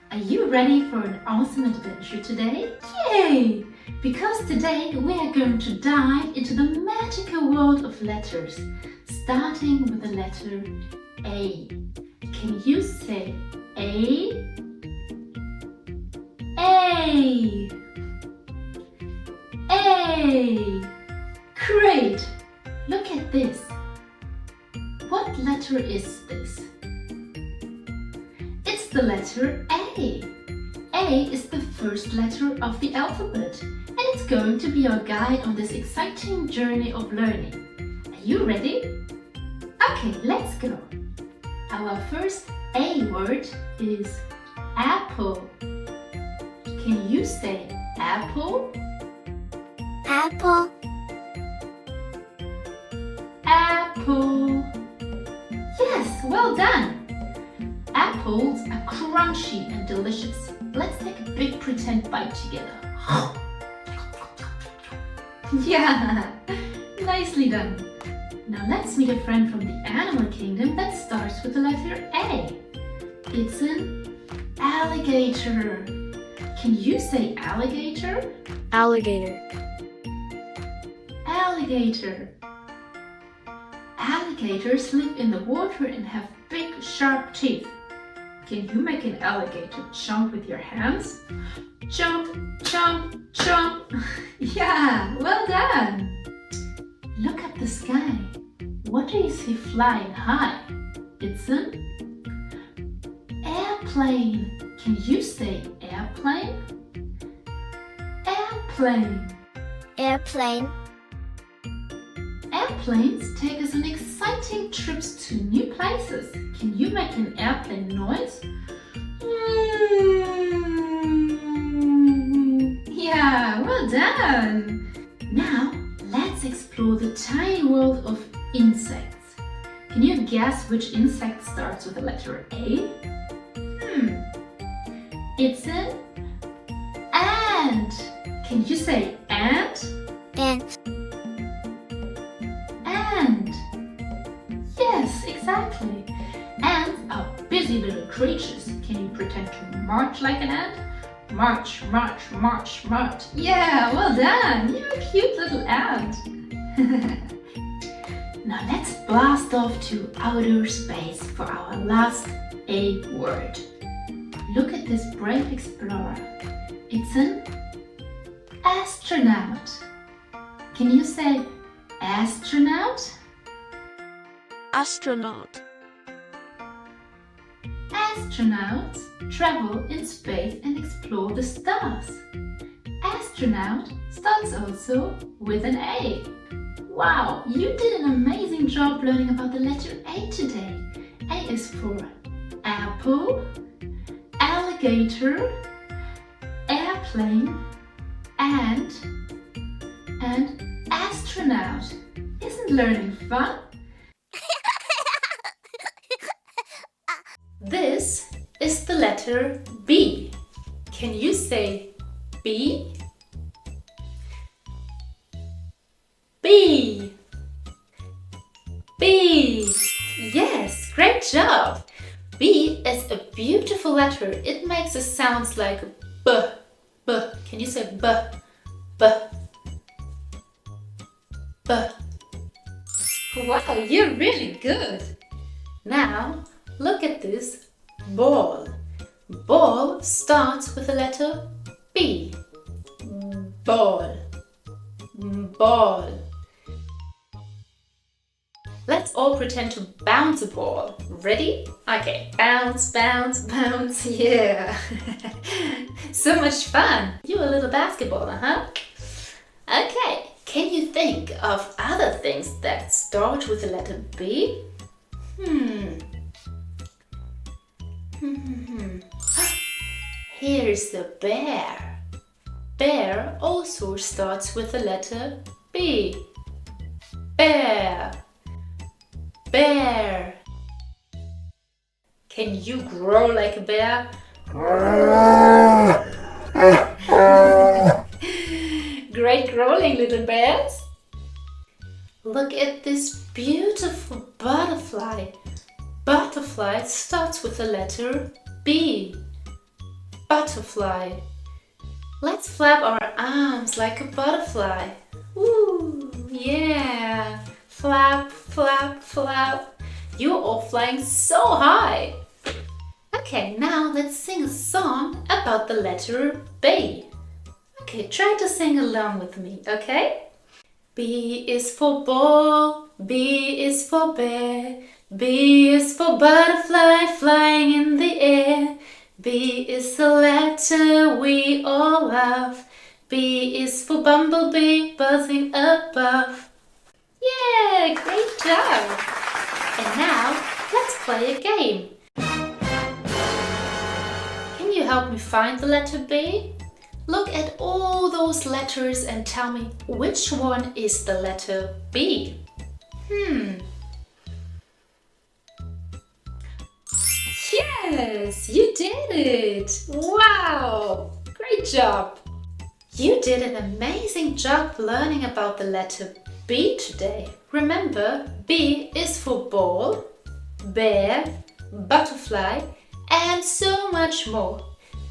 Are you ready for an awesome adventure today? Yay! Because today we are going to dive into the magical world of letters, starting with the letter A. Can you say A? A. A. Great! Look at this. What letter is this? It's the letter A. A is the first letter of the alphabet, and it's going to be our guide on this exciting journey of learning. Are you ready? Okay, let's go. Our first A word is apple. Can you say apple? Apple. Apple. Yes, well done. Apples are crunchy and delicious. Let's take a big pretend bite together. Yeah, nicely done. Now let's meet a friend from the animal kingdom that starts with the letter A. It's an alligator. Can you say alligator? Alligator. Alligator. Alligators live in the water and have big, sharp teeth. Can you make an alligator jump with your hands? Jump, jump, jump. Yeah, well done. Look at the sky. What do you see flying high? It's an airplane. Can you say airplane? Airplane. Airplane. Airplanes take us on exciting trips to new places. Can you make an airplane noise? Yeah, well done! Now, let's explore the tiny world of insects. Can you guess which insect starts with the letter A? It's an ant. Can you say ant? Ant. Ant. Yes, exactly. Ants are busy little creatures. Can you pretend to march like an ant? March, march, march, march. Yeah, well done. You're a cute little ant. Now let's blast off to outer space for our last A word. Look at this brave explorer. It's an astronaut. Can you say astronaut? Astronaut. Astronauts travel in space and explore the stars. Astronaut starts also with an A. Wow, you did an amazing job learning about the letter A today. A is for apple, alligator, airplane, and astronaut. Isn't learning fun? This is the letter B. Can you say B? B. B. Yes, great job. B is a beautiful letter. It makes a sound like B. B. Can you say B? B. B. Wow, you're really good. Now, look at this ball. Ball starts with the letter B. Ball. Ball. Let's all pretend to bounce a ball. Ready? Okay. Bounce, bounce, bounce. Yeah. So much fun. You're a little basketballer, huh? Okay. Can you think of other things that start with the letter B? Here's the bear. Bear also starts with the letter B. Bear. Bear. Can you growl like a bear? Great growling, little bears. Look at this beautiful butterfly. Butterfly starts with the letter B. butterfly. Let's flap our arms like a butterfly. Ooh, yeah. Flap, flap, flap. You're all flying so high. Okay, now let's sing a song about the letter B. Okay, try to sing along with me, okay? B is for ball, B is for bear, B is for butterfly flying in the air. B is the letter we all love, B is for bumblebee buzzing above. Yeah, great job! And now, let's play a game. Can you help me find the letter B? Look at all those letters and tell me which one is the letter B. Yes, you did it! Wow! Great job! You did an amazing job learning about the letter B today. Remember, B is for ball, bear, butterfly, and so much more.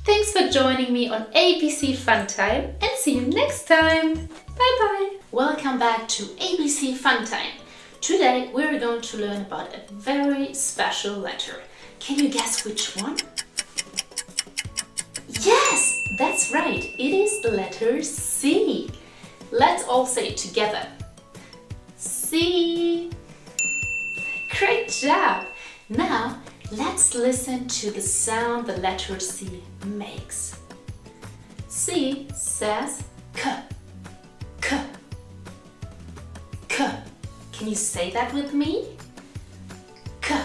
Thanks for joining me on ABC Fun Time and see you next time. Bye bye. Welcome back to ABC Fun Time. Today we're going to learn about a very special letter. Can you guess which one? Yes, that's right. It is the letter C. Let's all say it together. C. Great job. Now, let's listen to the sound the letter C makes. C says K, K, K. Can you say that with me? K,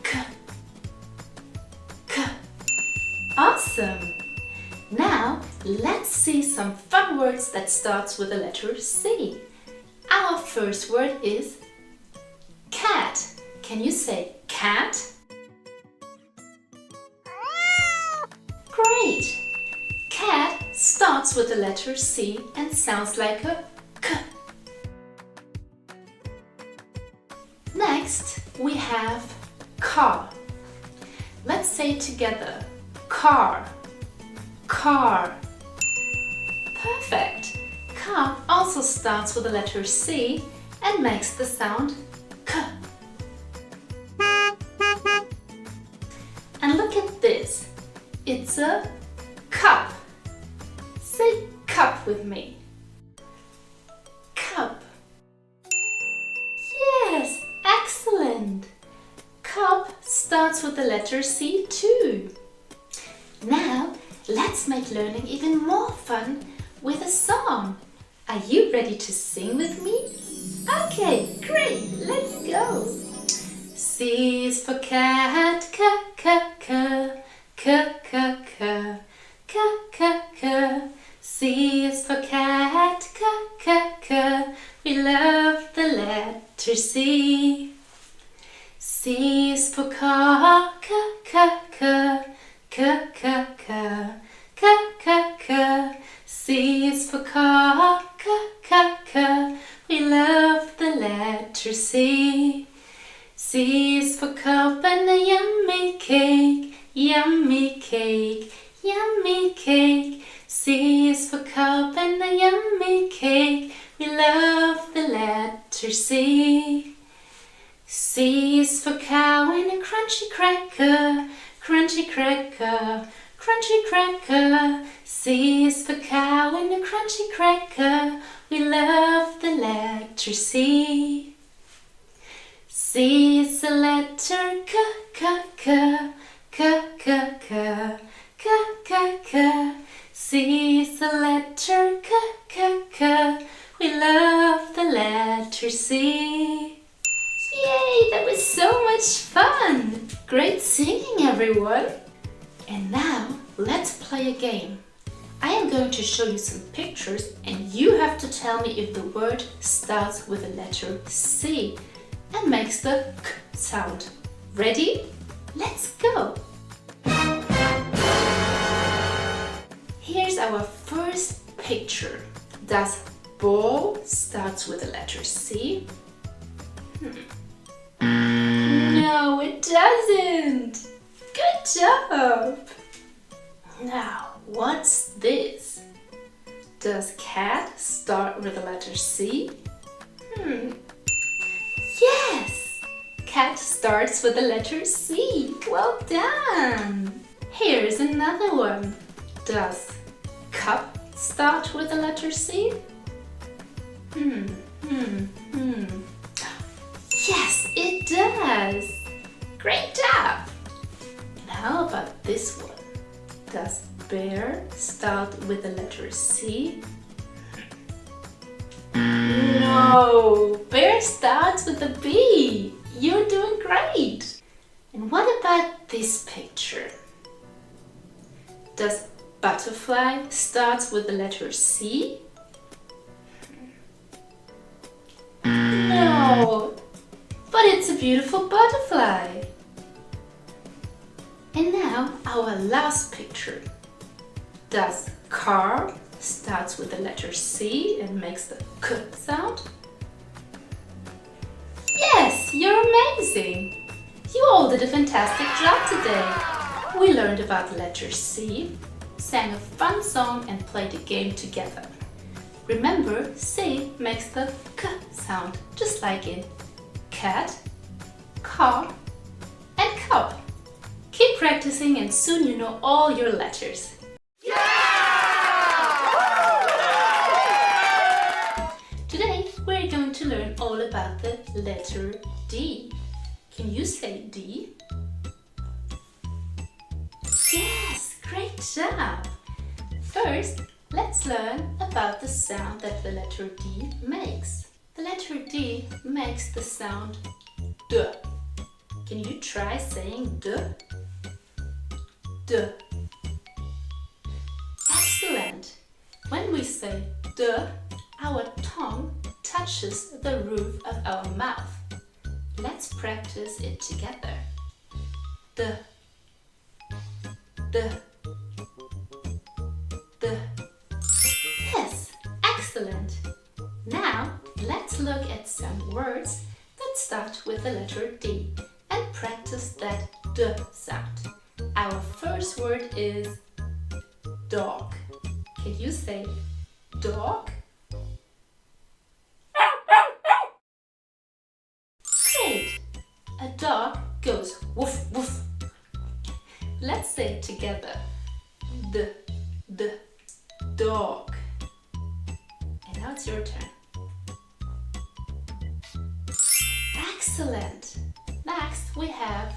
K, K. Awesome! Now, let's see some fun words that starts with the letter C. Our first word is cat. Can you say cat? Great! Cat starts with the letter C and sounds like a K. Next, we have car. Let's say it together. Car, car. Perfect! Car also starts with the letter C and makes the sound K. And look at this. It's a cup. Say cup with me. Cup. Yes, excellent. Cup starts with the letter C too. Now, let's make learning even more fun with a song. Are you ready to sing with me? Okay, great, let's go. C is for cat, k, k, k, k, k, k, k, k, k. C is for cat, k, k, k. We love the letter C. C is for car, k, k, k, k, k, k, k, k, k. C is for car, k, k, k. We love the letter C. C is for cup and a yummy cake, yummy cake, yummy cake. C is for cup and a yummy cake. We love the letter C. C is for cow and a crunchy cracker, crunchy cracker, crunchy cracker. C is for cow and a crunchy cracker. We love the letter C. C is the letter K, K, K, K, K, K, K, K, K. C is the letter K, K, K. We love the letter C. Yay, that was so much fun! Great singing, everyone! And now, let's play a game. I am going to show you some pictures and you have to tell me if the word starts with the letter C and makes the K sound. Ready? Let's go! Here's our first picture. Does ball starts with the letter C? No, it doesn't! Good job! Now, what's this? Does cat start with the letter C? Yes! Cat starts with the letter C. Well done! Here's another one. Does cup start with the letter C? Yes, it does! Great job! And how about this one? Does bear start with the letter C? No! Bear starts with the B! You're doing great! And what about this picture? Does butterfly start with the letter C? No! But it's a beautiful butterfly! And now our last picture. Does car starts with the letter C and makes the K sound? Yes, you're amazing! You all did a fantastic job today. We learned about the letter C, sang a fun song and played a game together. Remember, C makes the K sound, just like in cat, car, and cup. Keep practicing and soon you know all your letters. Today we're going to learn all about the letter D. Can you say D? Yes, great job! First, let's learn about the sound that the letter D makes. The letter D makes the sound D. Can you try saying D? D. Excellent! When we say D, our tongue touches the roof of our mouth. Let's practice it together. D. D. D. Yes, excellent! Now, let's look at some words that start with the letter D and practice that D sound. Our first word is dog. Can you say dog? Great! A dog goes woof woof. Let's say it together. D, dog. And now it's your turn. Excellent! Next we have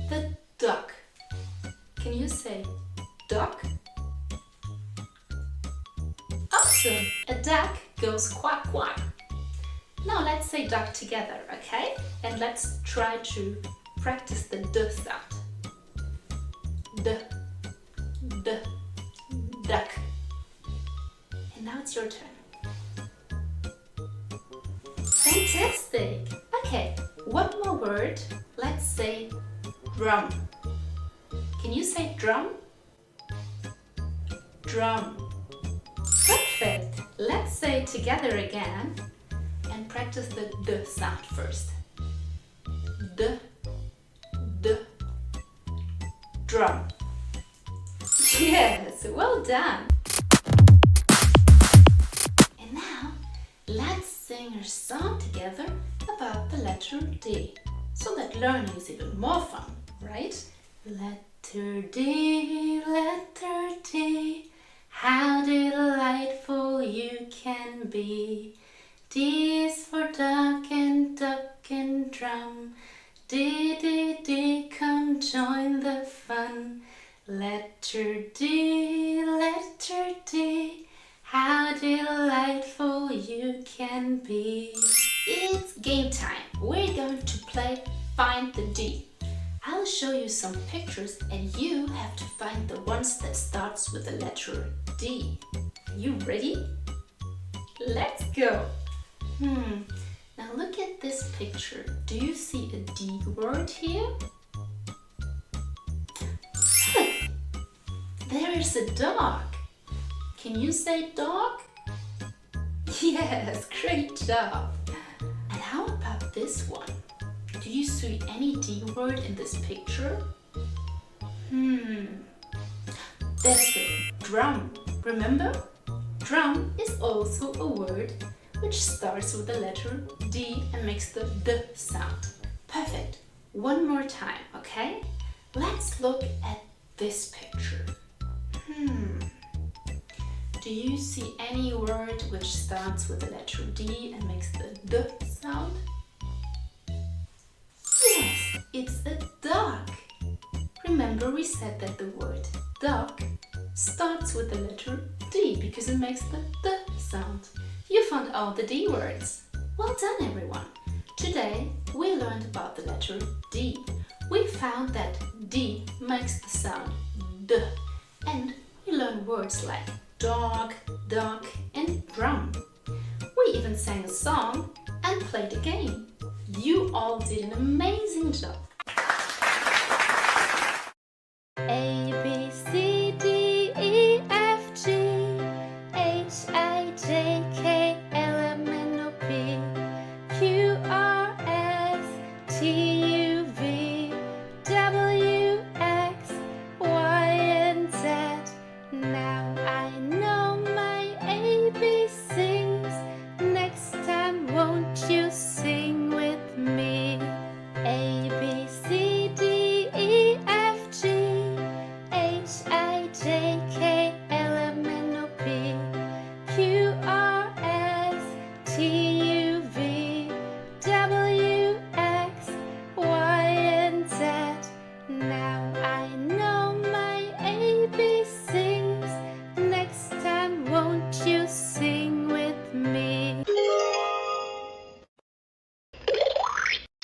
the duck. Can you say duck? Awesome! A duck goes quack quack. Now let's say duck together, okay? And let's try to practice the D sound. D, duck. And now it's your turn. Fantastic! Okay, one more word. Let's say drum. Can you say drum? Drum. Perfect! Let's say it together again and practice the D sound first. D, drum. Yes, well done! And now, let's sing a song together about the letter D, so that learning is even more fun, right? Letter D, how delightful you can be. D is for duck and drum. D, come join the fun. Letter D, how delightful you can be. It's game time. We're going to play Find the D. I'll show you some pictures and you have to find the ones that starts with the letter D. You ready? Let's go! Now look at this picture. Do you see a D word here? Look! There is a dog. Can you say dog? Yes, great job! And how about this one? Do you see any D word in this picture? That's the drum. Remember? Drum is also a word which starts with the letter D and makes the D sound. Perfect. One more time, okay? Let's look at this picture. Do you see any word which starts with the letter D and makes the D sound? Yes, it's a dog. Remember we said that the word dog starts with the letter D because it makes the D sound. You found all the D words. Well done, everyone. Today we learned about the letter D. We found that D makes the sound D, and we learned words like dog, duck,